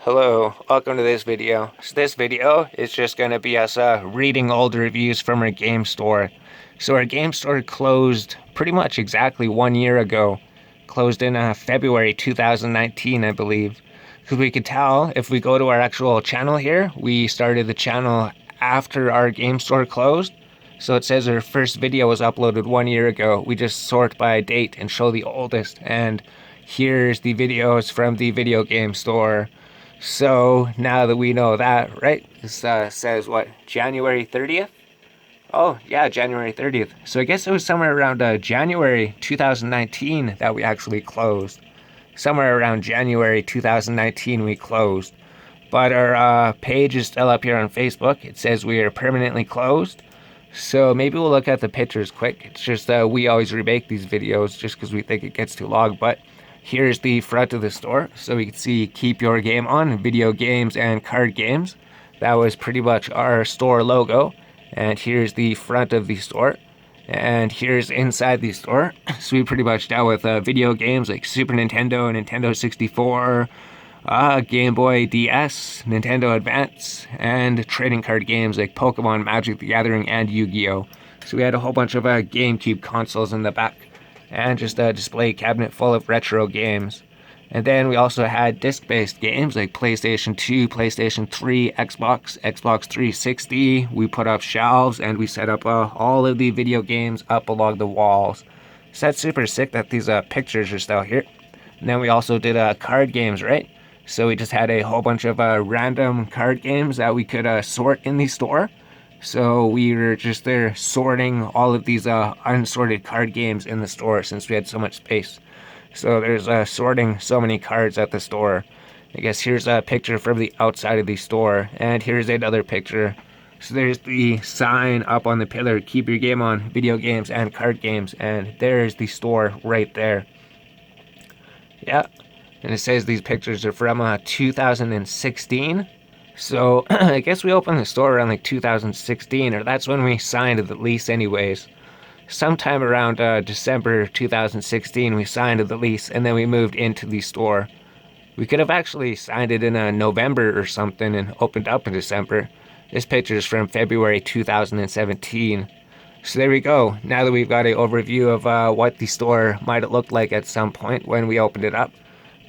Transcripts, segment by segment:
Hello, welcome to this video. So this video is just going to be us reading old reviews from our game store. So our game store closed pretty much exactly 1 year ago. Closed in February 2019, I believe. Because we could tell if we go to our actual channel here, we started the channel after our game store closed. So it says our first video was uploaded 1 year ago. We just sort by date and show the oldest. And here's the videos from the video game store. So now that we know that, right? This says what, January 30th? Oh, yeah, January 30th. So I guess it was somewhere around January 2019 that we actually closed. Somewhere around January 2019 we closed. But our page is still up here on Facebook. It says we are permanently closed. So maybe we'll look at the pictures quick. It's just we always remake these videos just because we think it gets too long. But here's the front of the store. So we can see keep your game on, video games and card games. That was pretty much our store logo. And here's the front of the store. And here's inside the store. So we pretty much dealt with video games like Super Nintendo, Nintendo 64, Game Boy DS, Nintendo Advance, and trading card games like Pokemon, Magic the Gathering, and Yu-Gi-Oh! So we had a whole bunch of GameCube consoles in the back, and just a display cabinet full of retro games. And then we also had disc-based games like PlayStation 2, PlayStation 3, Xbox 360. We put up shelves and we set up all of the video games up along the walls. So that's super sick that these pictures are still here. And then we also did card games, right? So we just had a whole bunch of random card games that we could sort in the store. So we were just there sorting all of these unsorted card games in the store since we had so much space. So there's sorting so many cards at the store. I guess here's a picture from the outside of the store, and here's another picture. So there's the sign up on the pillar, keep your game on, video games and card games, and there's the store right there. Yeah, and it says these pictures are from 2016. So I guess we opened the store around like 2016, or that's when we signed the lease anyways. Sometime around December 2016, we signed the lease, and then we moved into the store. We could have actually signed it in November or something and opened up in December. This picture is from February 2017. So there we go. Now that we've got an overview of what the store might have looked like at some point when we opened it up,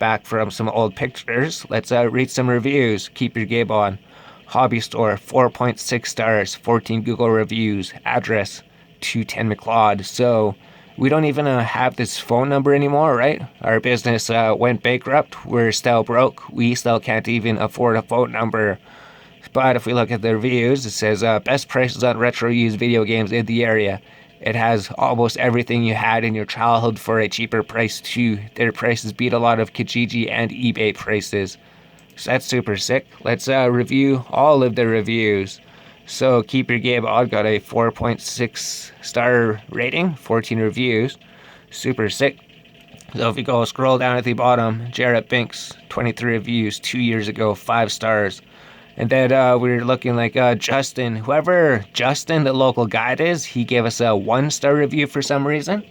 back from some old pictures, let's read some reviews. Keep your game on. Hobby store, 4.6 stars, 14 Google reviews. Address, 210 McLeod. So we don't even have this phone number anymore, right? Our business went bankrupt. We're still broke. We still can't even afford a phone number. But if we look at the reviews, it says best prices on retro used video games in the area. It has almost everything you had in your childhood for a cheaper price too. Their prices beat a lot of Kijiji and eBay prices. So that's super sick. Let's review all of the reviews. So keep your game on got a 4.6 star rating, 14 reviews. Super sick. So if we go scroll down at the bottom, Jarrett Binks, 23 reviews, 2 years ago, 5 stars. And then we're looking like Justin, whoever Justin, the local guide is, he gave us a 1-star review for some reason.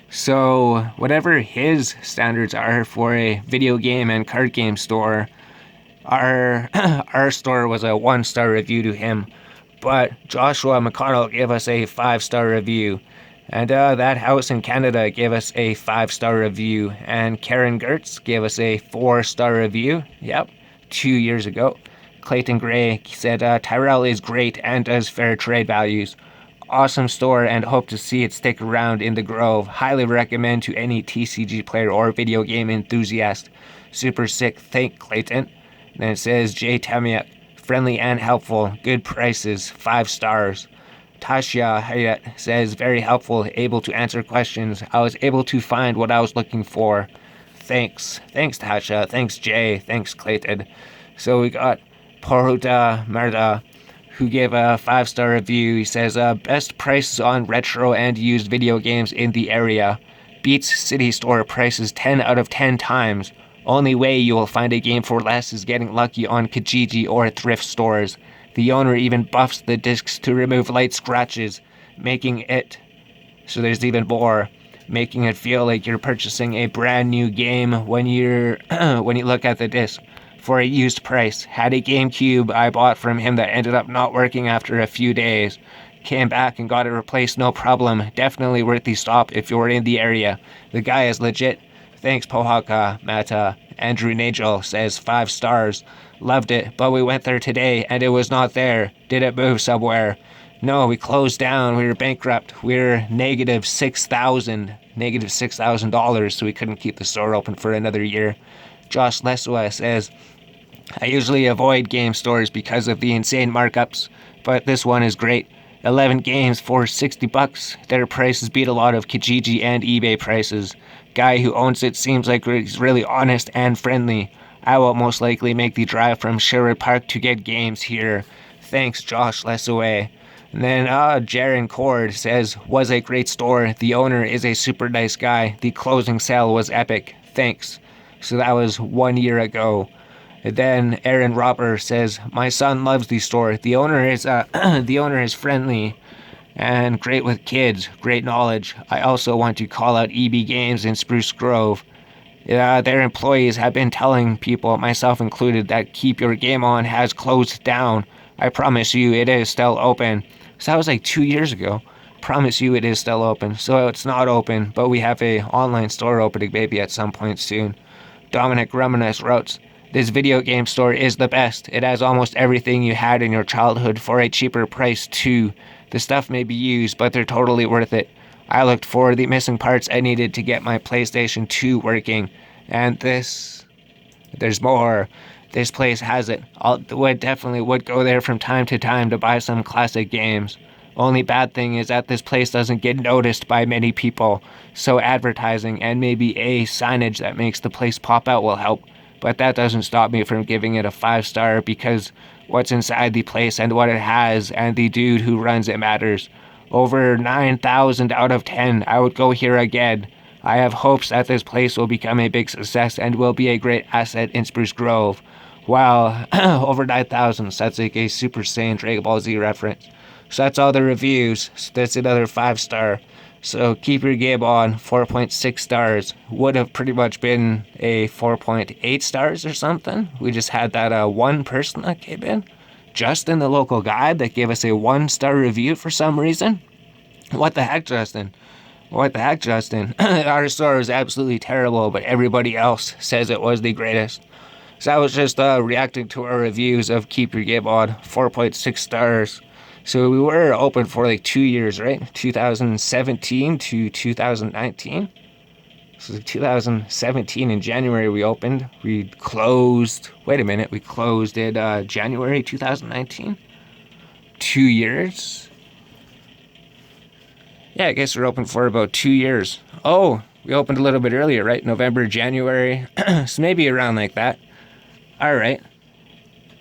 So whatever his standards are for a video game and card game store, our store was a 1-star review to him. But Joshua McConnell gave us a 5-star review. And that house in Canada gave us a 5-star review. And Karen Gertz gave us a 4-star review. Yep, 2 years ago. Clayton Gray said Tyrell is great and does fair trade values. Awesome store and hope to see it stick around in the Grove. Highly recommend to any TCG player or video game enthusiast. Super sick, thank Clayton. And then it says Jay Tamiak, friendly and helpful, good prices, 5 stars. Tasha Hayat says very helpful, able to answer questions. I was able to find what I was looking for. Thanks Tasha, thanks Jay, thanks Clayton. So we got Poruta Merda, who gave a 5-star review. He says, best prices on retro and used video games in the area. Beats City Store prices 10 out of 10 times. Only way you will find a game for less is getting lucky on Kijiji or thrift stores. The owner even buffs the discs to remove light scratches, making it, so there's even more, making it feel like you're purchasing a brand new game when you look at the disc. for a used price. Had a GameCube I bought from him that ended up not working after a few days. Came back and got it replaced, no problem. Definitely worth the stop if you're in the area. The guy is legit. Thanks, Pohaka Mata. Andrew Nagel says 5 stars. Loved it, but we went there today and it was not there. Did it move somewhere? No, we closed down. We were bankrupt. We were negative $6,000, so we couldn't keep the store open for another year. Josh Lesua says, I usually avoid game stores because of the insane markups, but this one is great. 11 games for $60. Their prices beat a lot of Kijiji and eBay prices. Guy who owns it seems like he's really honest and friendly. I will most likely make the drive from Sherwood Park to get games here. Thanks, Josh Lesaway. And then Jaron Cord says, was a great store. The owner is a super nice guy. The closing sale was epic. Thanks. So that was 1 year ago. And then Aaron Robber says, my son loves the store. The owner is the owner is friendly and great with kids. Great knowledge. I also want to call out EB Games in Spruce Grove. Their employees have been telling people, myself included, that Keep Your Game On has closed down. I promise you it is still open. So that was like 2 years ago. Promise you it is still open. So it's not open, but we have a online store opening maybe at some point soon. Dominic Romanes wrote, this video game store is the best. It has almost everything you had in your childhood for a cheaper price too. The stuff may be used, but they're totally worth it. I looked for the missing parts I needed to get my PlayStation 2 working. And there's more. This place has it. I definitely would go there from time to time to buy some classic games. Only bad thing is that this place doesn't get noticed by many people. So advertising and maybe a signage that makes the place pop out will help. But that doesn't stop me from giving it a 5-star because what's inside the place and what it has and the dude who runs it matters. Over 9,000 out of 10. I would go here again. I have hopes that this place will become a big success and will be a great asset in Spruce Grove. Wow, over 9,000. So that's like a Super Saiyan Dragon Ball Z reference. So that's all the reviews. So that's another 5-star. So Keep Your Game On, 4.6 stars. Would have pretty much been a 4.8 stars or something. We just had that one person that came in. Justin, the local guide, that gave us a 1-star review for some reason. What the heck, Justin? What the heck, Justin? Our store is absolutely terrible, but everybody else says it was the greatest. So I was just reacting to our reviews of Keep Your Game On, 4.6 stars. So we were open for like 2 years, right? 2017 to 2019. So 2017 in January we opened. We closed, we closed in January 2019. 2 years. Yeah, I guess we're open for about 2 years. Oh, we opened a little bit earlier, right? November, January. So maybe around like that. All right.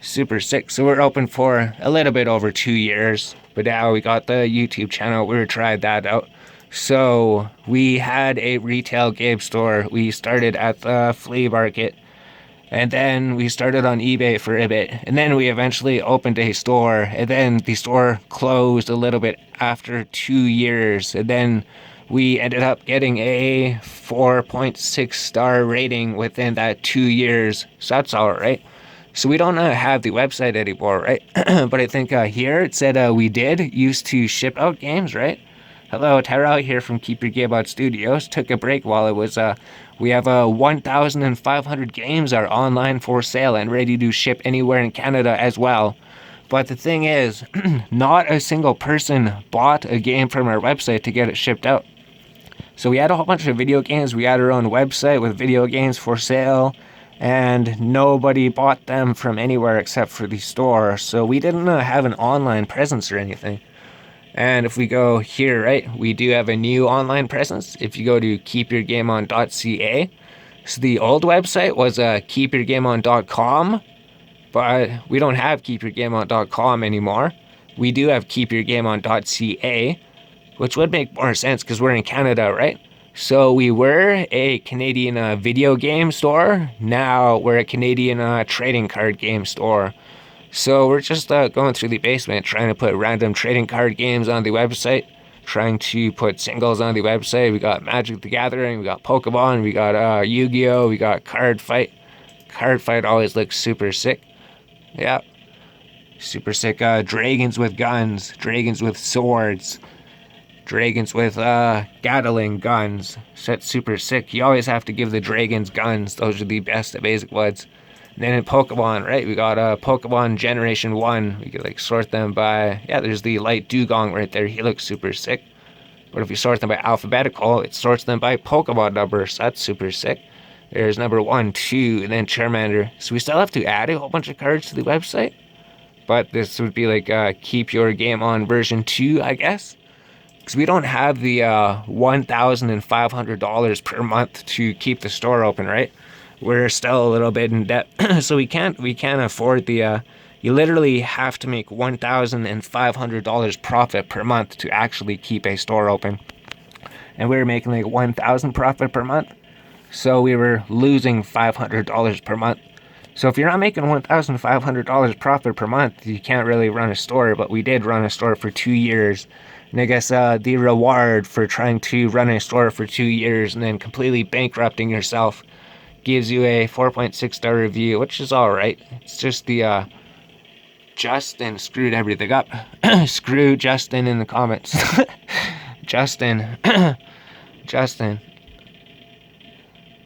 Super sick. So we're open for a little bit over 2 years. But now we got the YouTube channel. We tried that out. So we had a retail game store. We started at the flea market. And then we started on eBay for a bit. And then we eventually opened a store. And then the store closed a little bit after 2 years. And then we ended up getting a 4.6 star rating within that 2 years. So that's all right. So we don't have the website anymore, right? But I think here it said we did used to ship out games, right? Hello, Tyrell here from Keep Your Game On Studios. Took a break while it was, we have 1,500 games are online for sale and ready to ship anywhere in Canada as well. But the thing is, not a single person bought a game from our website to get it shipped out. So we had a whole bunch of video games. We had our own website with video games for sale, and nobody bought them from anywhere except for the store. So we didn't have an online presence or anything. And if we go here, right, we do have a new online presence. If you go to keepyourgameon.ca, so the old website was keepyourgameon.com, but we don't have keepyourgameon.com anymore. We do have keepyourgameon.ca, which would make more sense because we're in Canada, right? So we were a Canadian video game store. Now we're a Canadian trading card game store. So we're just going through the basement, trying to put random trading card games on the website, trying to put singles on the website. We got Magic the Gathering, we got Pokemon, we got Yu-Gi-Oh, we got Card card fight always looks super sick. Yeah. Super sick. Dragons with guns, dragons with swords, dragons with Gatling guns. So that's super sick. You always have to give the dragons guns. Those are the best at basic woods. And then in Pokemon, right, we got Pokemon Generation 1. We could like sort them by, yeah, there's the light Dugong right there. He looks super sick. But if we sort them by alphabetical, it sorts them by Pokemon number. So that's super sick. There's number 1, 2, and then Charmander. So we still have to add a whole bunch of cards to the website. But this would be like keep your game on version 2, I guess. Because we don't have the $1,500 per month to keep the store open, right? We're still a little bit in debt. So we can't afford the... you literally have to make $1,500 profit per month to actually keep a store open. And we were making like $1,000 profit per month. So we were losing $500 per month. So if you're not making $1,500 profit per month, you can't really run a store. But we did run a store for 2 years. And I guess the reward for trying to run a store for 2 years and then completely bankrupting yourself gives you a 4.6 star review, which is alright. It's just the Justin screwed everything up. Screw Justin in the comments. Justin.